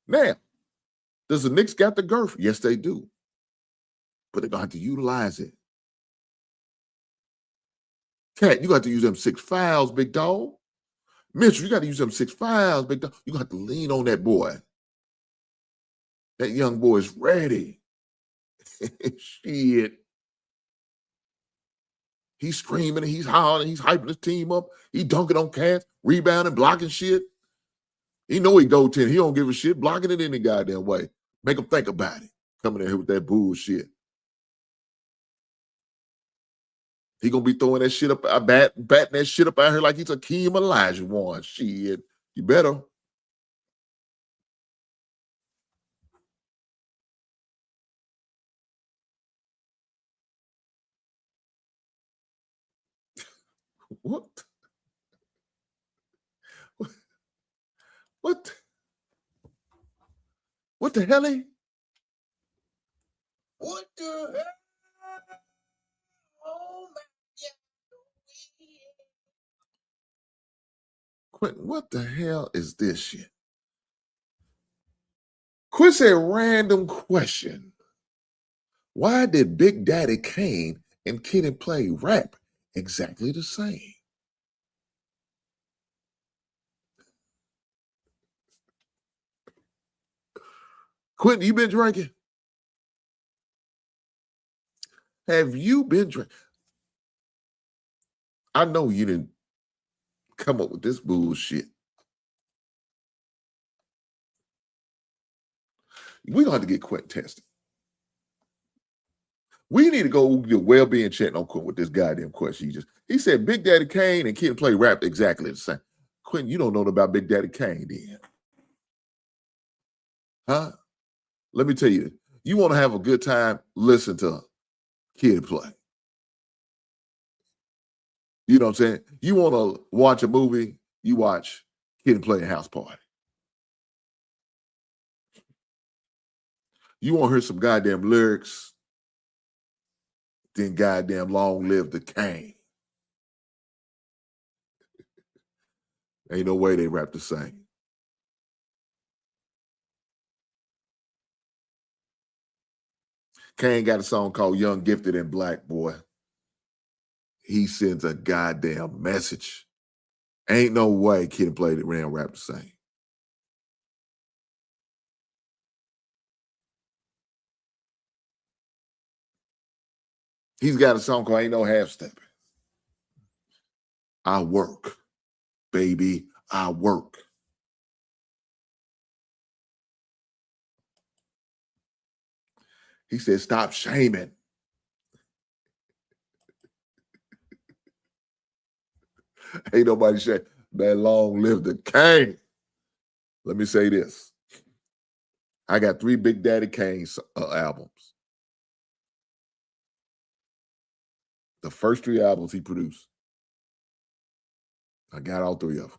Now, does the Knicks got the girth? Yes, they do. But they're going to have to utilize it. Cat, you got to use them 6 fouls, big dog. Mitchell, you got to use them 6 fouls, big dog. You got to lean on that boy. That young boy is ready. Shit. He's screaming, he's hollering, he's hyping his team up. He dunking on cats, rebounding, blocking shit. He know he go 10. He don't give a shit, blocking it any goddamn way. Make him think about it. Coming in here with that bullshit. He gonna be throwing that shit up, batting that shit up out here like he's Akeem Olajuwon. Shit, you better. What? What? What the hell? What the hell? Oh my God. Quentin, what the hell is this shit? Quinn said, random question. Why did Big Daddy Kane and Kid and Play rap exactly the same? Quentin, you been drinking? Have you been drinking? I know you didn't come up with this bullshit. We're going to have to get Quentin tested. We need to go get well-being check on Quentin with this goddamn question. He said Big Daddy Kane and Kid and Play rap exactly the same. Quentin, you don't know about Big Daddy Kane then. Huh? Let me tell you, you want to have a good time, listen to Kid and Play. You know what I'm saying? You want to watch a movie, you watch Kid and Play and House Party. You want to hear some goddamn lyrics, then goddamn long live the Kane. Ain't no way they rap the same. Kane got a song called Young, Gifted, and Black, boy. He sends a goddamn message. Ain't no way Kid and Play that ran rap the same. He's got a song called Ain't No Half Stepping. I work, baby, I work. He said, stop shaming. Ain't nobody say that long live the Kane. Let me say this. I got 3 Big Daddy Kane albums. The first 3 albums he produced. I got all 3 of them.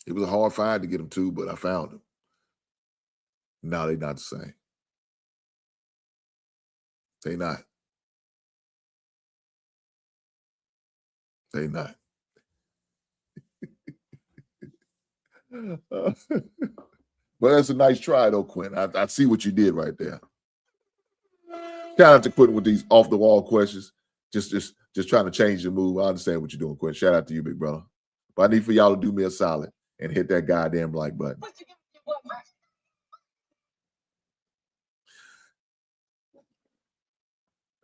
It was a hard find to get them 2, but I found them. No, they're not the same. They not. They not. But that's a nice try, though, Quinn. I see what you did right there. Shout out to Quentin with these off the wall questions. Just trying to change the mood. I understand what you're doing, Quentin. Shout out to you, big brother. But I need for y'all to do me a solid and hit that goddamn like button.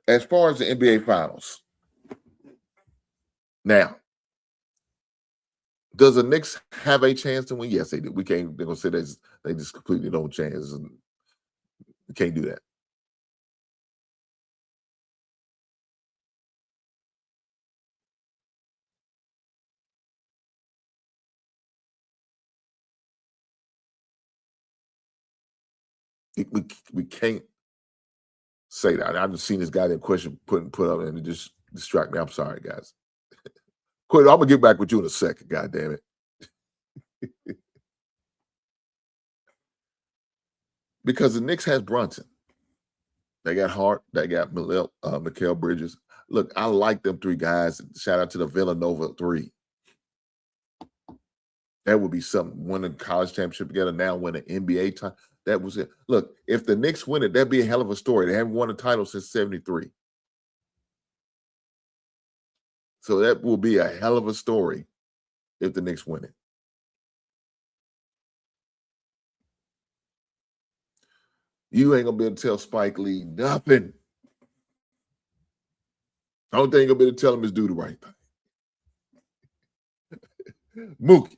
As far as the NBA Finals, now, does the Knicks have a chance to win? Yes, they do. We can't. They're gonna say they just completely don't chance. We can't do that. We can't say that. I've just seen this guy that question put up and it just distract me. I'm sorry, guys. Quit. I'm gonna get back with you in a second. God damn it. Because the Knicks has Brunson. They got Hart. They got Mikal Bridges. Look, I like them 3 guys. Shout out to the Villanova 3. That would be something. Win a college championship together, now win an NBA title. That was it. Look, if the Knicks win it, that'd be a hell of a story. They haven't won a title since '73. So that will be a hell of a story if the Knicks win it. You ain't gonna be able to tell Spike Lee nothing. The only thing you're gonna be able to tell him is do the right thing. Mookie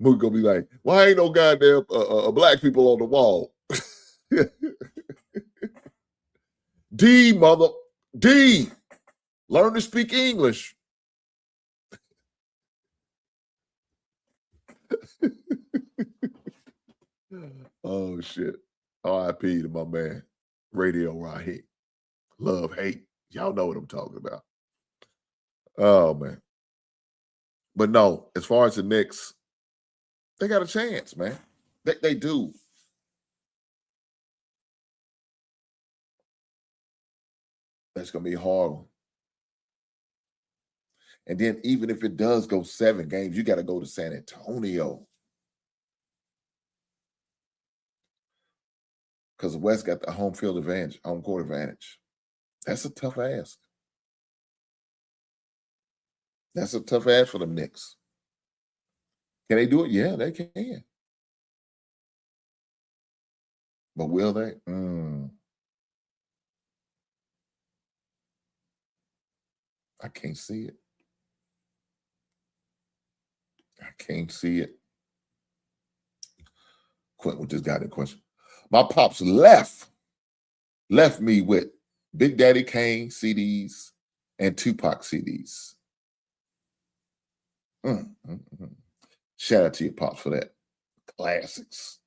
gonna be like, why ain't no goddamn black people on the wall? D, learn to speak English. Oh shit. R.I.P. to my man, Radio Raheem. Love, hate. Y'all know what I'm talking about. Oh man. But no, as far as the Knicks, they got a chance, man. They do. That's gonna be hard. And then even if it does go 7 games, you got to go to San Antonio. Because the West got the home field advantage, home court advantage. That's a tough ask. That's a tough ask for the Knicks. Can they do it? Yeah, they can. But will they? I can't see it. I can't see it. Quit with this goddamn question. My pops left me with Big Daddy Kane CDs and Tupac CDs. Shout out to your pops for that. Classics.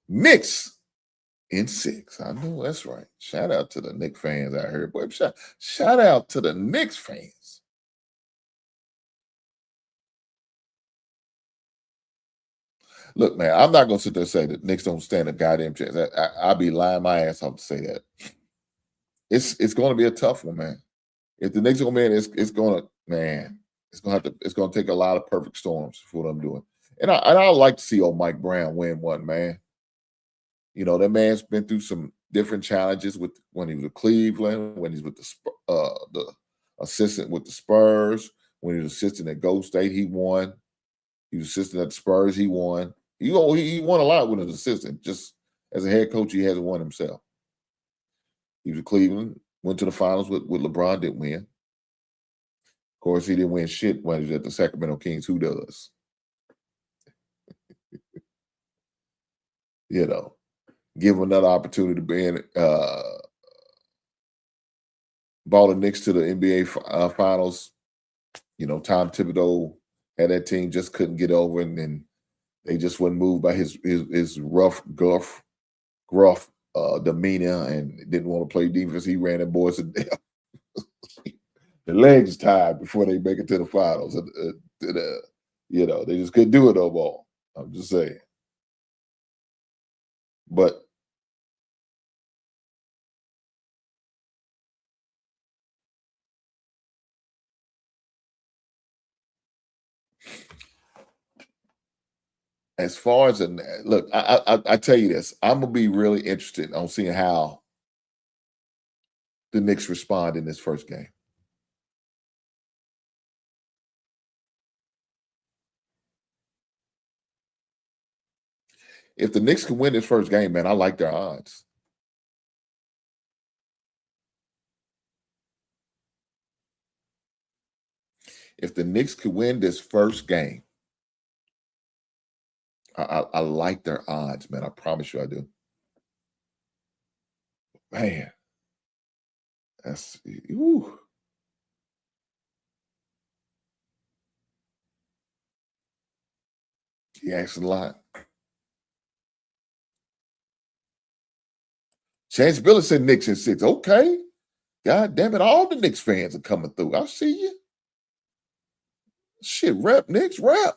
Knicks in 6. I know that's right. Shout out to the Knicks fans out here. Boy, shout out to the Knicks fans. Look, man, I'm not gonna sit there and say that Knicks don't stand a goddamn chance. I'll be lying my ass off to say that. It's gonna be a tough one, man. If the Knicks are gonna win, it's gonna take a lot of perfect storms for what I'm doing. And I like to see old Mike Brown win one, man. You know, that man's been through some different challenges with when he was with Cleveland, when he's with the assistant with the Spurs, when he was assistant at Gold State, he won. He was assistant at the Spurs, he won. He won a lot with his assistant. Just as a head coach, he hasn't won himself. He was at Cleveland, went to the finals with LeBron, didn't win. Of course, he didn't win shit when he was at the Sacramento Kings. Who does? You know, give him another opportunity to be in ball the Knicks to the NBA finals. You know, Tom Thibodeau had that team just couldn't get over, and then they just wasn't moved by his rough, gruff demeanor, and didn't want to play defense. He ran them boys to death. The legs tied before they make it to the finals. You know, they just couldn't do it no more. I'm just saying. But as far as look, I tell you this, I'm gonna be really interested on seeing how the Knicks respond in this first game. If the Knicks can win this first game, man, I like their odds. If the Knicks could win this first game, I like their odds, man. I promise you I do. Man, that's ooh. He asking a lot. Chance Billy said Knicks in 6. Okay. God damn it. All the Knicks fans are coming through. I see you. Shit, rep, Knicks, rep.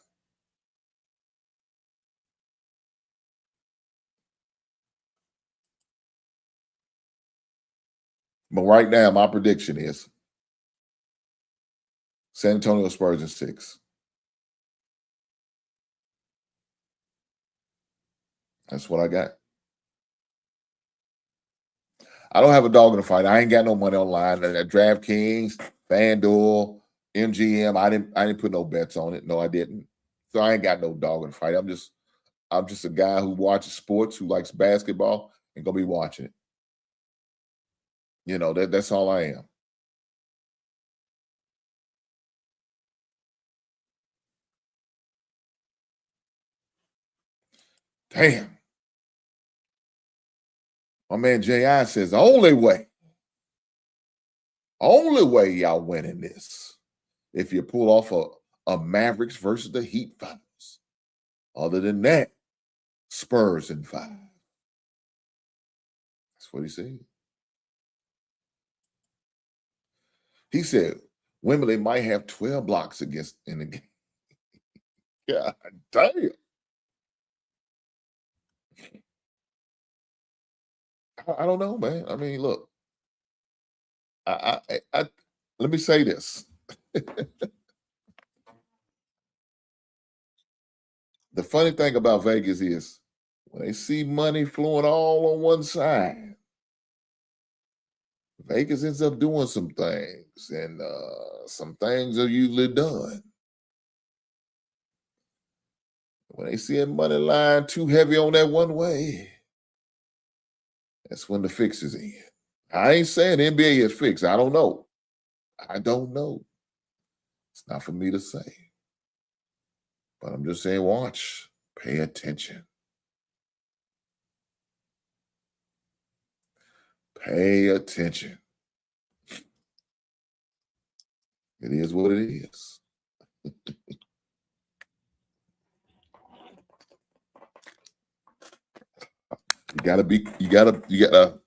But right now, my prediction is San Antonio Spurs in 6. That's what I got. I don't have a dog in the fight. I ain't got no money online. At DraftKings, FanDuel, MGM, I didn't put no bets on it. No, I didn't. So I ain't got no dog in the fight. I'm just a guy who watches sports, who likes basketball, and gonna be watching it. You know, that's all I am. Damn. My man J.I. says the only way y'all winning this if you pull off a Mavericks versus the Heat finals. Other than that, Spurs in 5. That's what he said. He said Wembley might have 12 blocks against in the game. God damn. I don't know, man. I mean, look. I let me say this. The funny thing about Vegas is when they see money flowing all on one side, Vegas ends up doing some things, and some things are usually done. When they see that money line too heavy on that one way, That's when the fix is in. I ain't saying the NBA is fixed. I don't know. I don't know. It's not for me to say. But I'm just saying, watch. Pay attention. Pay attention. It is what it is. You gotta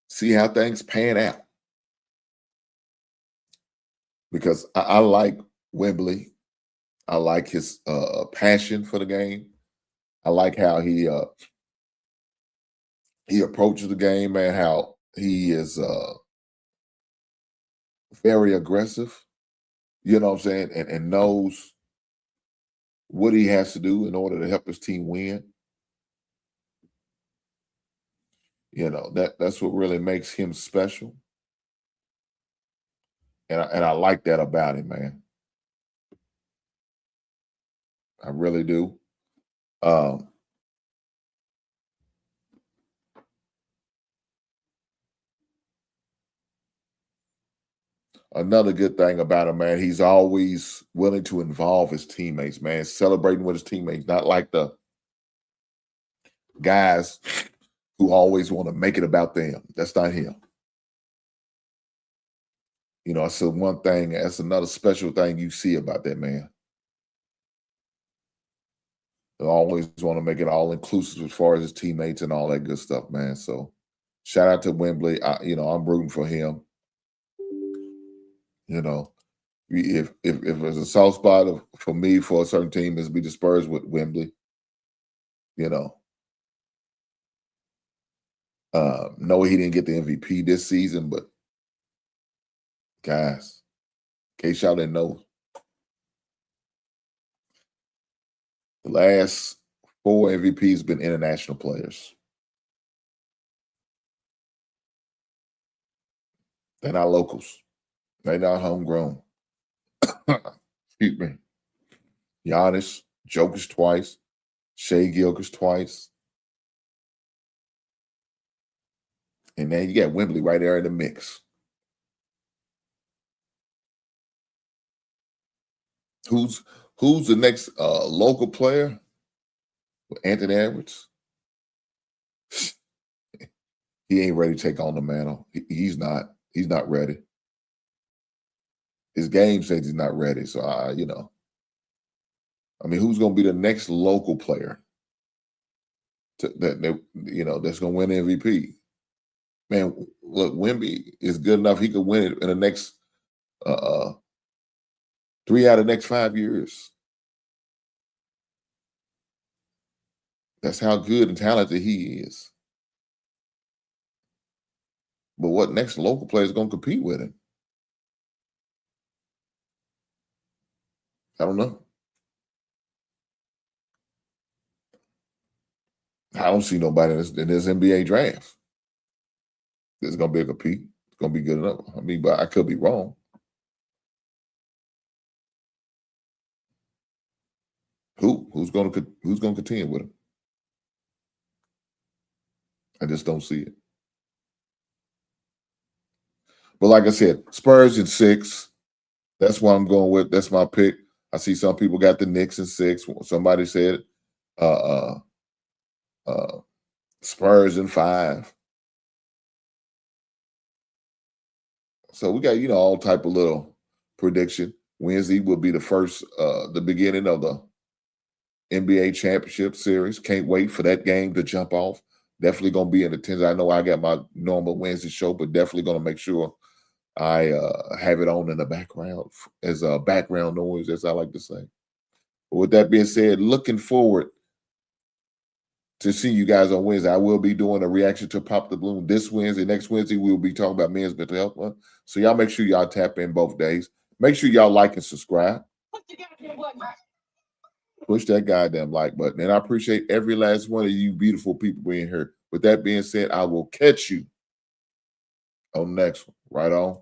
see how things pan out. Because I like Wembley. I like his passion for the game. I like how he approaches the game, man, how he is very aggressive, you know what I'm saying, and knows what he has to do in order to help his team win. You know, that's what really makes him special. And I like that about him, man. I really do. Another good thing about him, man, he's always willing to involve his teammates, man, celebrating with his teammates, not like the guys who always want to make it about them. That's not him. You know, that's one thing, that's another special thing you see about that man. They always want to make it all inclusive as far as his teammates and all that good stuff, man. So shout out to Wembley. I'm rooting for him. You know, if there's a soft spot for me for a certain team, is be the Spurs with Wembley. You know, no, he didn't get the MVP this season, but guys, in case y'all didn't know, the last 4 MVPs been international players. They're not locals. They're not homegrown. Excuse me. Giannis, Jokic twice, Shea Gilgeous twice. And then you got Wembley right there in the mix. Who's the next local player? Anthony Edwards. He ain't ready to take on the mantle. He's not ready. His game says he's not ready. So who's going to be the next local player that's going to win MVP? Man, look, Wemby is good enough. He could win it in the next 3 out of the next 5 years. That's how good and talented he is. But what next local player is going to compete with him? I don't know. I don't see nobody in this NBA draft. There's going to be a compete. It's going to be good enough. But I could be wrong. Who's going to contend with him? I just don't see it. But like I said, Spurs in 6. That's what I'm going with. That's my pick. I see some people got the Knicks in 6. Somebody said Spurs in 5. So we got, all type of little prediction. Wednesday will be the beginning of the NBA Championship Series. Can't wait for that game to jump off. Definitely going to be in attendance. I know I got my normal Wednesday show, but definitely going to make sure I have it on in the background as a background noise, as I like to say. But with that being said, looking forward to see you guys on Wednesday. I will be doing a reaction to Pop the Balloon this Wednesday. Next Wednesday, we'll be talking about men's mental health month. So y'all make sure y'all tap in both days. Make sure y'all like and subscribe. Push that goddamn like button. And I appreciate every last one of you beautiful people being here. With that being said, I will catch you on the next one. Right on.